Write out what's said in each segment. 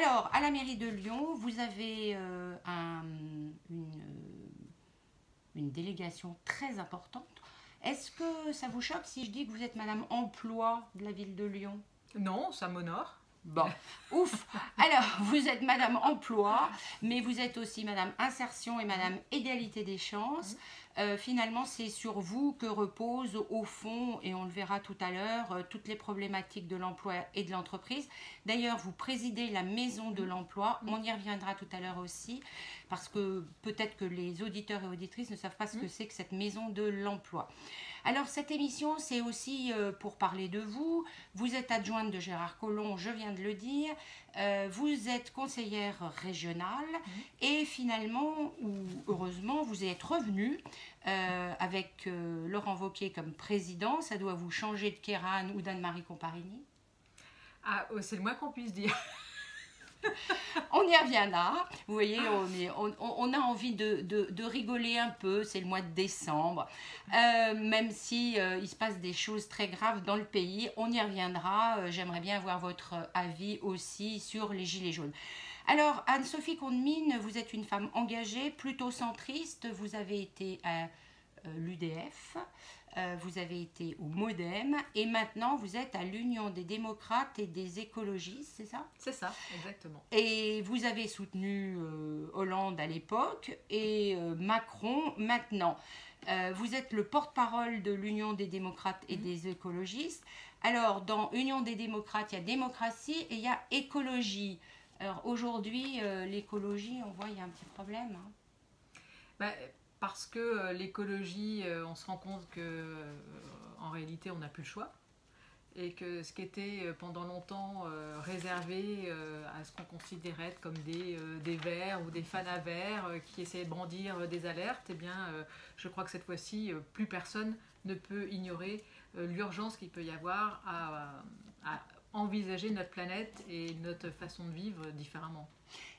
Alors, à la mairie de Lyon, vous avez une délégation très importante. Est-ce que ça vous choque si je dis que vous êtes Madame Emploi de la ville de Lyon? Non, ça m'honore. Bon, ouf. Alors, vous êtes Madame Emploi, mais vous êtes aussi Madame Insertion et Madame Égalité des chances. Finalement, c'est sur vous que reposent au fond, et on le verra tout à l'heure, toutes les problématiques de l'emploi et de l'entreprise. D'ailleurs, vous présidez la Maison de l'Emploi. On y reviendra tout à l'heure aussi, parce que peut-être que les auditeurs et auditrices ne savent pas ce que c'est que cette Maison de l'Emploi. Alors, cette émission, c'est aussi pour parler de vous. Vous êtes adjointe de Gérard Collomb, je viens de le dire. Vous êtes conseillère régionale et finalement, ou heureusement, vous êtes revenue avec Laurent Wauquiez comme président. Ça doit vous changer de Kéran ou d'Anne-Marie Comparini. Ah, c'est le moins qu'on puisse dire. On y reviendra. Vous voyez, on a envie de rigoler un peu. C'est le mois de décembre. Même si il se passe des choses très graves dans le pays, on y reviendra. J'aimerais bien avoir votre avis aussi sur les Gilets jaunes. Alors, Anne-Sophie Condemine, vous êtes une femme engagée, plutôt centriste. Vous avez été à l'UDF. Vous avez été au MoDem et maintenant vous êtes à l'Union des démocrates et des écologistes, c'est ça? C'est ça, exactement. Et vous avez soutenu Hollande à l'époque et Macron maintenant. Vous êtes le porte-parole de l'Union des démocrates et des écologistes. Alors, dans Union des démocrates, il y a démocratie et il y a écologie. Alors aujourd'hui, l'écologie, on voit, il y a un petit problème. Bah, parce que l'écologie, on se rend compte que en réalité, on n'a plus le choix. Et que ce qui était pendant longtemps réservé à ce qu'on considérait comme des verts ou des fanavers qui essayaient de brandir des alertes, eh bien, je crois que cette fois-ci, plus personne ne peut ignorer l'urgence qu'il peut y avoir à envisager notre planète et notre façon de vivre différemment.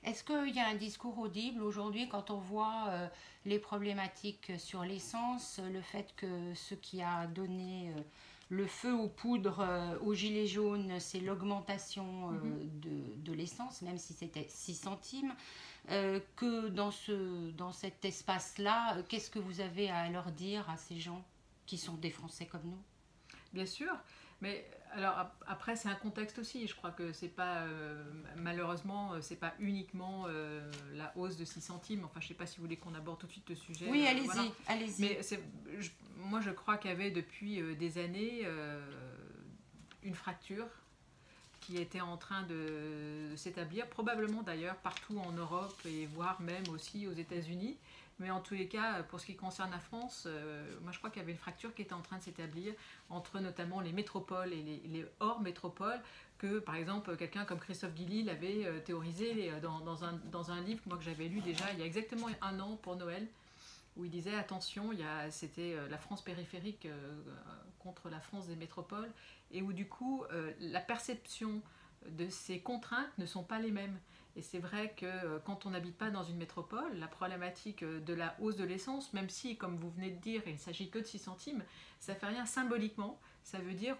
Est-ce qu'il y a un discours audible aujourd'hui quand on voit les problématiques sur l'essence, le fait que ce qui a donné le feu aux poudres aux gilets jaunes, c'est l'augmentation de l'essence, même si c'était 6 centimes, que dans cet espace-là, qu'est-ce que vous avez à leur dire à ces gens qui sont des Français comme nous? Bien sûr, mais alors après c'est un contexte aussi. Je crois que c'est pas malheureusement c'est pas uniquement la hausse de 6 centimes. Enfin, je sais pas si vous voulez qu'on aborde tout de suite le sujet. Oui, allez-y, voilà. allez-y. Mais moi je crois qu'il y avait depuis des années une fracture qui était en train de s'établir, probablement d'ailleurs partout en Europe et voire même aussi aux États-Unis. Mais en tous les cas, pour ce qui concerne la France, moi je crois qu'il y avait une fracture qui était en train de s'établir entre notamment les métropoles et les hors métropoles, que par exemple quelqu'un comme Christophe Guilly l'avait théorisé dans un livre moi, que j'avais lu déjà il y a exactement un an pour Noël, où il disait attention, c'était la France périphérique contre la France des métropoles, et où du coup la perception de ces contraintes ne sont pas les mêmes. Et c'est vrai que quand on n'habite pas dans une métropole, la problématique de la hausse de l'essence, même si, comme vous venez de dire, il ne s'agit que de 6 centimes, ça ne fait rien symboliquement. Ça veut dire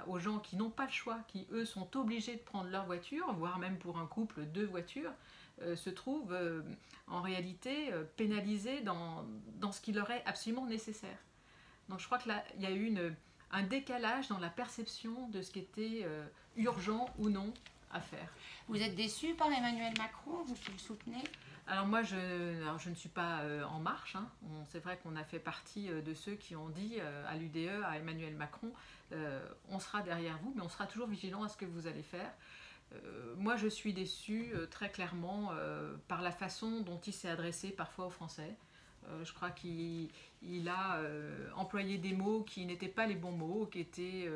aux gens qui n'ont pas le choix, qui eux sont obligés de prendre leur voiture, voire même pour un couple 2 voitures, se trouvent en réalité pénalisés dans ce qui leur est absolument nécessaire. Donc je crois que là, il y a eu un décalage dans la perception de ce qui était urgent ou non à faire. Vous êtes déçu par Emmanuel Macron, vous qui le soutenez? Alors moi, je ne suis pas en marche. Hein. C'est vrai qu'on a fait partie de ceux qui ont dit à l'UDE, à Emmanuel Macron, on sera derrière vous, mais on sera toujours vigilant à ce que vous allez faire. Moi, je suis déçue très clairement par la façon dont il s'est adressé parfois aux Français. Je crois qu'il a employé des mots qui n'étaient pas les bons mots, qui étaient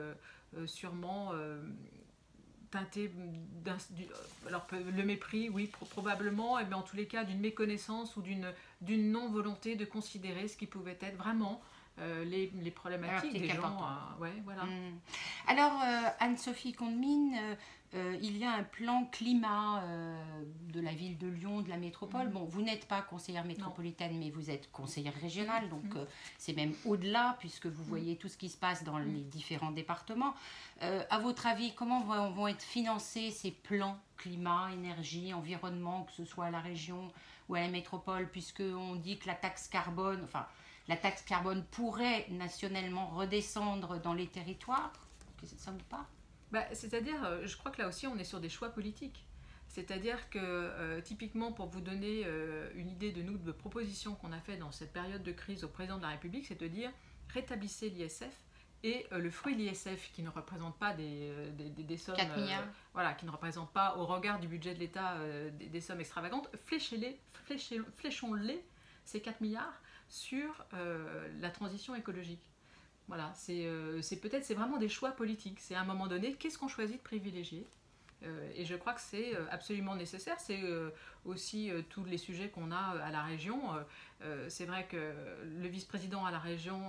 sûrement teintés alors le mépris, oui, probablement, mais en tous les cas d'une méconnaissance ou d'une non-volonté de considérer ce qui pouvait être vraiment les problématiques des gens. Ouais, voilà. Alors, Anne-Sophie Condemine, il y a un plan climat de la ville de Lyon, de la métropole. Bon, vous n'êtes pas conseillère métropolitaine, mais vous êtes conseillère régionale, donc c'est même au-delà, puisque vous voyez tout ce qui se passe dans les différents départements. À votre avis, comment vont être financés ces plans climat, énergie, environnement, que ce soit à la région ou à la métropole, puisqu'on dit que la taxe carbone pourrait nationalement redescendre dans les territoires. C'est ça ou pas? C'est-à-dire, je crois que là aussi, on est sur des choix politiques. C'est-à-dire que, typiquement, pour vous donner une idée de propositions qu'on a fait dans cette période de crise au président de la République, c'est de dire rétablissez l'ISF et le fruit de l'ISF qui ne représente pas des sommes... 4 milliards. Voilà, qui ne représente pas, au regard du budget de l'État, des sommes extravagantes, fléchons-les, ces 4 milliards, sur la transition écologique. Voilà, c'est vraiment des choix politiques. C'est à un moment donné, qu'est-ce qu'on choisit de privilégier? Et je crois que c'est absolument nécessaire. C'est aussi tous les sujets qu'on a à la région. C'est vrai que le vice-président à la région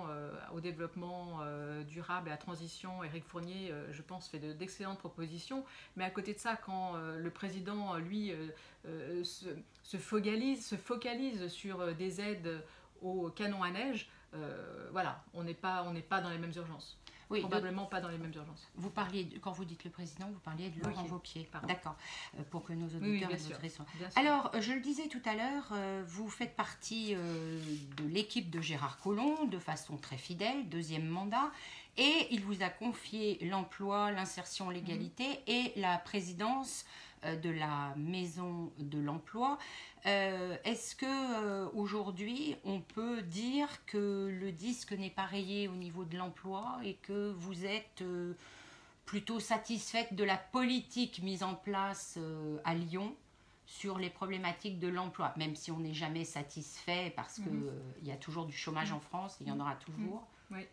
au développement durable et à transition, Éric Fournier, je pense, fait d'excellentes propositions. Mais à côté de ça, quand le président, lui, se focalise sur des aides au canon à neige, voilà, on n'est pas dans les mêmes urgences. Oui, probablement pas dans les mêmes urgences. Vous parliez, quand vous dites le président, vous parliez de Laurent Wauquiez. D'accord, pour que nos auditeurs et nos auditrices. Alors, je le disais tout à l'heure, vous faites partie de l'équipe de Gérard Collomb de façon très fidèle, 2e mandat, et il vous a confié l'emploi, l'insertion, l'égalité et la présidence de la Maison de l'Emploi. Est-ce que aujourd'hui on peut dire que le disque n'est pas rayé au niveau de l'emploi et que vous êtes plutôt satisfaite de la politique mise en place à Lyon sur les problématiques de l'emploi, même si on n'est jamais satisfait parce qu'il y a toujours du chômage en France, il y en aura toujours. Oui.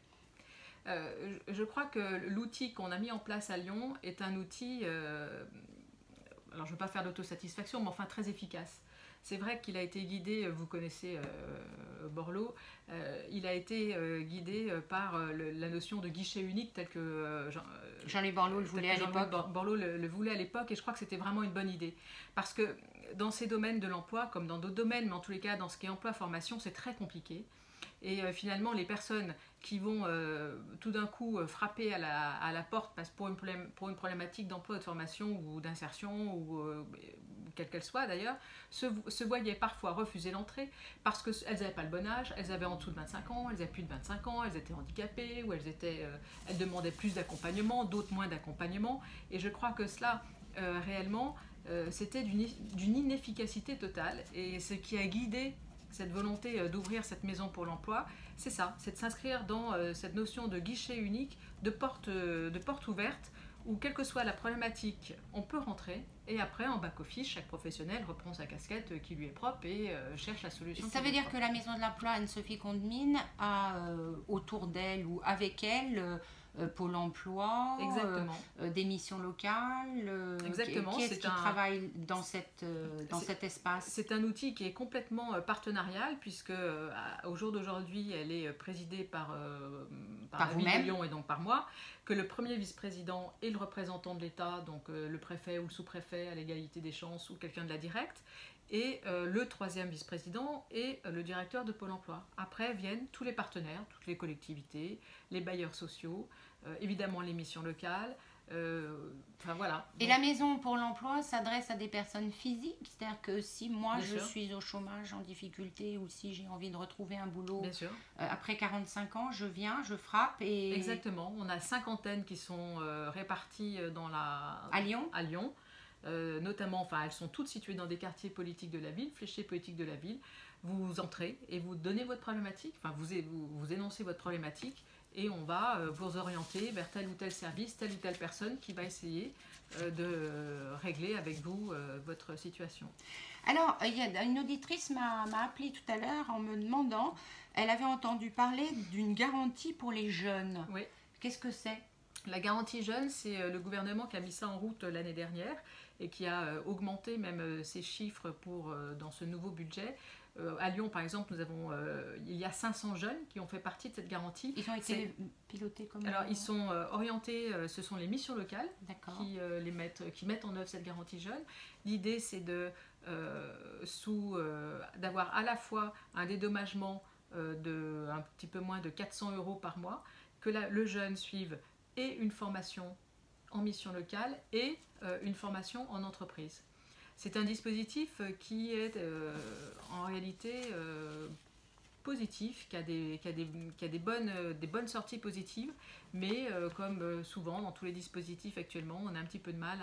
Je crois que l'outil qu'on a mis en place à Lyon est un outil, alors je ne veux pas faire d'autosatisfaction, mais enfin très efficace. C'est vrai qu'il a été guidé, vous connaissez Borloo, il a été guidé par la notion de guichet unique tel que Jean-Louis Borloo le voulait à l'époque. Borloo le voulait à l'époque et je crois que c'était vraiment une bonne idée. Parce que dans ces domaines de l'emploi, comme dans d'autres domaines, mais en tous les cas dans ce qui est emploi-formation, c'est très compliqué. Et finalement, les personnes qui vont tout d'un coup frapper à la porte pour une problématique d'emploi, de formation ou d'insertion, ou quelle qu'elle soit d'ailleurs, se voyaient parfois refuser l'entrée parce qu'elles n'avaient pas le bon âge, elles avaient en dessous de 25 ans, elles avaient plus de 25 ans, elles étaient handicapées, ou elles demandaient plus d'accompagnement, d'autres moins d'accompagnement. Et je crois que cela, réellement, c'était d'une inefficacité totale. Et ce qui a guidé cette volonté d'ouvrir cette maison pour l'emploi, c'est ça, c'est de s'inscrire dans cette notion de guichet unique, de porte ouverte, où quelle que soit la problématique, on peut rentrer, et après, en back-office, chaque professionnel reprend sa casquette qui lui est propre et cherche la solution. Ça veut dire que la Maison de l'Emploi Anne-Sophie Condemine a autour d'elle ou avec elle Pôle emploi, des missions locales. Exactement. Qui est-ce qui travaille dans cet espace? C'est un outil qui est complètement partenarial puisque au jour d'aujourd'hui, elle est présidée par la ville de Lyon et donc par moi, que le premier vice-président est le représentant de l'État, donc le préfet ou le sous-préfet à l'égalité des chances ou quelqu'un de la directe. Et le 3e vice-président est le directeur de Pôle emploi. Après viennent tous les partenaires, toutes les collectivités, les bailleurs sociaux, évidemment les missions locales. Voilà. Et la Maison pour l'Emploi s'adresse à des personnes physiques? C'est-à-dire que si moi je suis au chômage, en difficulté, ou si j'ai envie de retrouver un boulot après 45 ans, je viens, je frappe et... Exactement. On a 5 antennes qui sont réparties à Lyon. Notamment, elles sont toutes situées dans des quartiers politiques de la ville, fléchés politiques de la ville. Vous entrez et vous donnez votre problématique, vous énoncez votre problématique et on va vous orienter vers tel ou tel service, telle ou telle personne qui va essayer de régler avec vous votre situation. Alors, il y a une auditrice m'a appelé tout à l'heure en me demandant, elle avait entendu parler d'une garantie pour les jeunes. Oui. Qu'est-ce que c'est? La garantie jeune, c'est le gouvernement qui a mis ça en route l'année dernière et qui a augmenté même ces chiffres dans ce nouveau budget. À Lyon, par exemple, il y a 500 jeunes qui ont fait partie de cette garantie. Ils ont été pilotés comment? Alors, ils sont orientés, ce sont les missions locales qui mettent en œuvre cette garantie jeune. L'idée, c'est d'avoir à la fois un dédommagement de un petit peu moins de 400 € par mois, que le jeune suive et une formation en mission locale et une formation en entreprise. C'est un dispositif qui est en réalité positif, qui a des bonnes sorties positives, mais comme souvent dans tous les dispositifs actuellement, on a un petit peu de mal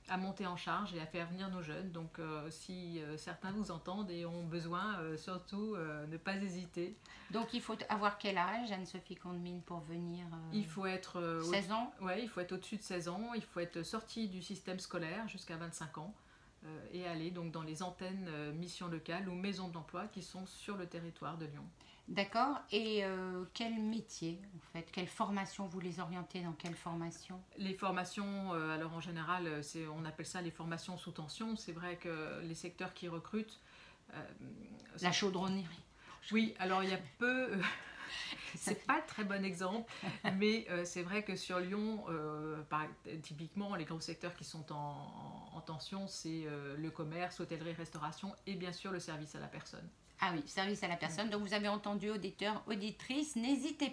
à monter en charge et à faire venir nos jeunes. Donc si certains vous entendent et ont besoin, surtout ne pas hésiter. Donc il faut avoir quel âge, Anne-Sophie Condemine, pour venir Il faut être 16 ans. Ouais, il faut être au-dessus de 16 ans, il faut être sorti du système scolaire jusqu'à 25 ans. Et aller donc dans les antennes missions locales ou maisons de l'emploi qui sont sur le territoire de Lyon. D'accord. Et quel métier, en fait? Quelle formation vous les orientez? Dans quelle formation? Les formations, alors en général, on appelle ça les formations sous tension. C'est vrai que les secteurs qui recrutent... La chaudronnerie. Oui, alors il y a peu... C'est pas le très bon exemple, mais c'est vrai que sur Lyon, typiquement, les gros secteurs qui sont en tension, c'est le commerce, hôtellerie, restauration et bien sûr le service à la personne. Ah oui, service à la personne. Donc vous avez entendu, auditeurs, auditrices, n'hésitez pas.